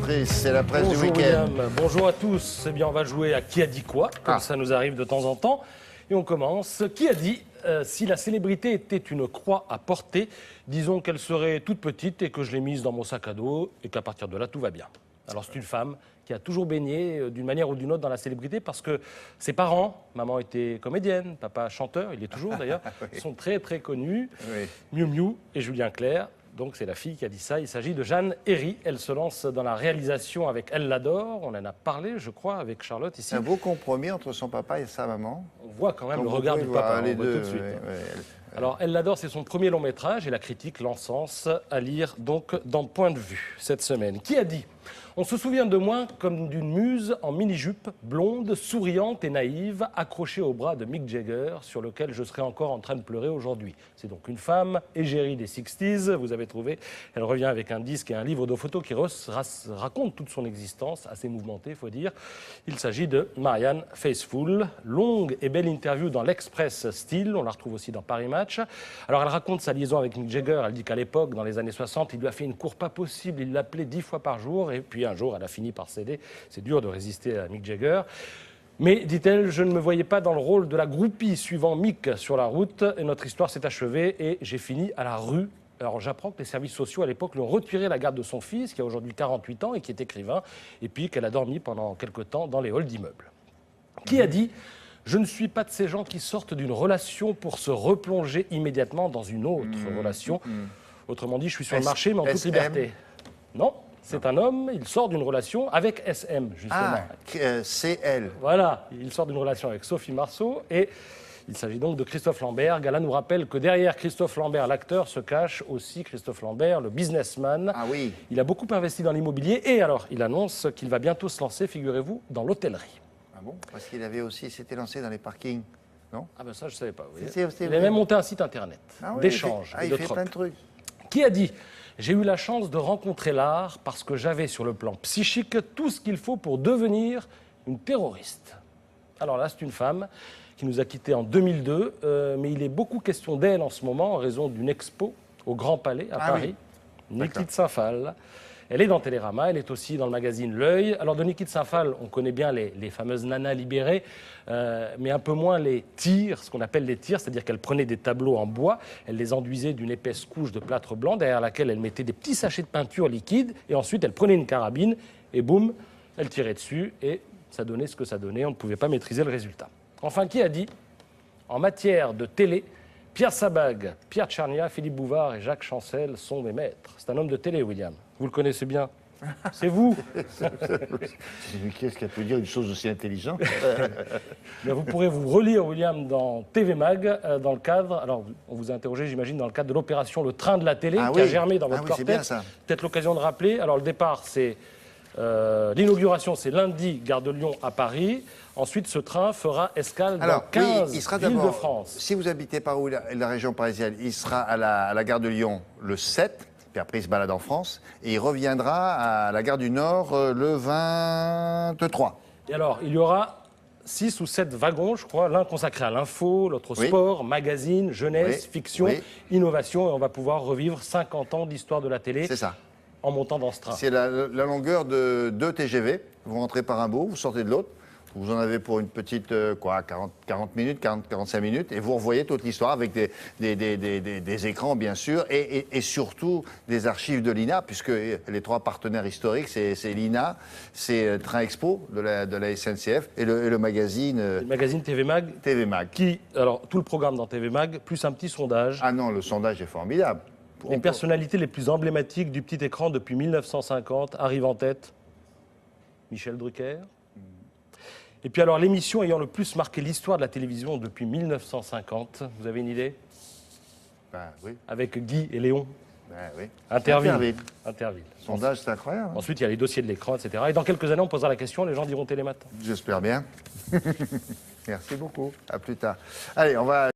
Patrice, c'est la presse du Bonjour week-end. William, bonjour à tous. Eh bien, on va jouer à Qui a dit quoi, comme ça nous arrive de temps en temps. Et on commence. Qui a dit si la célébrité était une croix à porter, disons qu'elle serait toute petite et que je l'ai mise dans mon sac à dos et qu'à partir de là, tout va bien. Alors, c'est une femme qui a toujours baigné d'une manière ou d'une autre dans la célébrité parce que ses parents, maman était comédienne, papa chanteur, il est toujours d'ailleurs, Oui. sont très très connus. Oui. Miu Miu et Julien Clerc. Donc c'est la fille qui a dit ça. Il s'agit de Jeanne Herry. Elle se lance dans la réalisation avec Elle l'adore. On en a parlé, je crois, avec Charlotte ici. C'est un beau compromis entre son papa et sa maman. On voit quand même Comme le vous regard pouvez du voir, papa, les on voit deux, tout de suite. oui, oui. Alors, Elle l'adore, c'est son premier long métrage et la critique l'encense à lire donc dans Point de vue cette semaine. Qui a dit on se souvient de moi comme d'une muse en mini-jupe, blonde, souriante et naïve, accrochée au bras de Mick Jagger, sur lequel je serais encore en train de pleurer aujourd'hui. C'est donc une femme, égérie des 60s, vous avez trouvé. Elle revient avec un disque et un livre de photos qui racontent toute son existence, assez mouvementée, il faut dire. Il s'agit de Marianne Faithfull. Longue et belle interview dans l'Express Style, on la retrouve aussi dans Paris Match. Alors elle raconte sa liaison avec Mick Jagger, elle dit qu'à l'époque, dans les années 60, il lui a fait une cour pas possible, il l'appelait 10 fois par jour, et puis un jour, elle a fini par céder. C'est dur de résister à Mick Jagger. Mais, dit-elle, je ne me voyais pas dans le rôle de la groupie suivant Mick sur la route. Et notre histoire s'est achevée et j'ai fini à la rue. Alors, j'apprends que les services sociaux, à l'époque, lui ont retiré la garde de son fils, qui a aujourd'hui 48 ans et qui est écrivain, et puis qu'elle a dormi pendant quelque temps dans les halls d'immeubles. Qui a dit je ne suis pas de ces gens qui sortent d'une relation pour se replonger immédiatement dans une autre relation. Autrement dit, je suis sur le marché, mais en toute SM. liberté. Non. C'est un homme, il sort d'une relation avec SM, justement. C'est elle. Voilà, il sort d'une relation avec Sophie Marceau et il s'agit donc de Christophe Lambert. Gala nous rappelle que derrière Christophe Lambert, l'acteur, se cache aussi Christophe Lambert, le businessman. Ah oui. Il a beaucoup investi dans l'immobilier et alors, il annonce qu'il va bientôt se lancer, figurez-vous, dans l'hôtellerie. Ah bon? Parce qu'il avait aussi s'était lancé dans les parkings, non? Ah ben ça, je ne savais pas. Vous voyez. C'est Il a même monté un site internet d'échange et il de fait troc. plein de trucs. Qui a dit j'ai eu la chance de rencontrer l'art parce que j'avais sur le plan psychique tout ce qu'il faut pour devenir une terroriste. Alors là, c'est une femme qui nous a quittés en 2002, mais il est beaucoup question d'elle en ce moment en raison d'une expo au Grand Palais à Paris. Oui. Niki de Saint-Phal. Elle est dans Télérama, elle est aussi dans le magazine L'Œil. Alors de Niki de Saint-Phal, on connaît bien les fameuses nanas libérées, mais un peu moins les tirs, ce qu'on appelle les tirs, c'est-à-dire qu'elle prenait des tableaux en bois, elle les enduisait d'une épaisse couche de plâtre blanc, derrière laquelle elle mettait des petits sachets de peinture liquide, et ensuite elle prenait une carabine, et boum, elle tirait dessus, et ça donnait ce que ça donnait, on ne pouvait pas maîtriser le résultat. Enfin, qui a dit en matière de télé, Pierre Sabag, Pierre Tchernia, Philippe Bouvard et Jacques Chancel sont des maîtres. C'est un homme de télé, William. Vous le connaissez bien. C'est vous. Qu'est-ce qu'elle peut dire une chose aussi intelligente? Mais vous pourrez vous relire, William, dans TV Mag, dans le cadre, alors on vous a interrogé, j'imagine, dans le cadre de l'opération Le Train de la télé, qui a germé dans votre c'est cortex. bien ça. Peut-être l'occasion de rappeler. Alors le départ, c'est l'inauguration, c'est lundi, gare de Lyon à Paris. Ensuite, ce train fera escale dans 15 il sera villes de d'abord, France. si vous habitez par où la région parisienne, il sera à la gare de Lyon le 7, puis après il se balade en France, et il reviendra à la gare du Nord le 23. Et alors, il y aura 6 ou 7 wagons, je crois, l'un consacré à l'info, l'autre au Oui. sport, magazine, jeunesse, Oui. fiction, Oui. innovation, et on va pouvoir revivre 50 ans d'histoire de la télé C'est ça. en montant dans ce train. C'est la longueur de 2 TGV. Vous rentrez par un bout, vous sortez de l'autre. Vous en avez pour une petite, 40 minutes, 45 minutes, et vous revoyez toute l'histoire avec des écrans, bien sûr, et surtout des archives de l'INA, puisque les 3 partenaires historiques, c'est l'INA, c'est Train Expo de la SNCF, et le magazine Le magazine TV Mag, TV Mag. alors tout le programme dans TV Mag, plus un petit sondage. Ah non, le sondage est formidable. Les personnalités les plus emblématiques du petit écran depuis 1950 arrivent en tête. Michel Drucker. Et puis alors, l'émission ayant le plus marqué l'histoire de la télévision depuis 1950, vous avez une idée? Ben oui, Avec Guy et Léon. ben oui. Interville. Interville. Sondage, c'est incroyable. Hein. Ensuite, il y a les dossiers de l'écran, etc. Et dans quelques années, on posera la question, les gens diront Télématin. J'espère bien. Merci beaucoup. À plus tard. Allez, on va...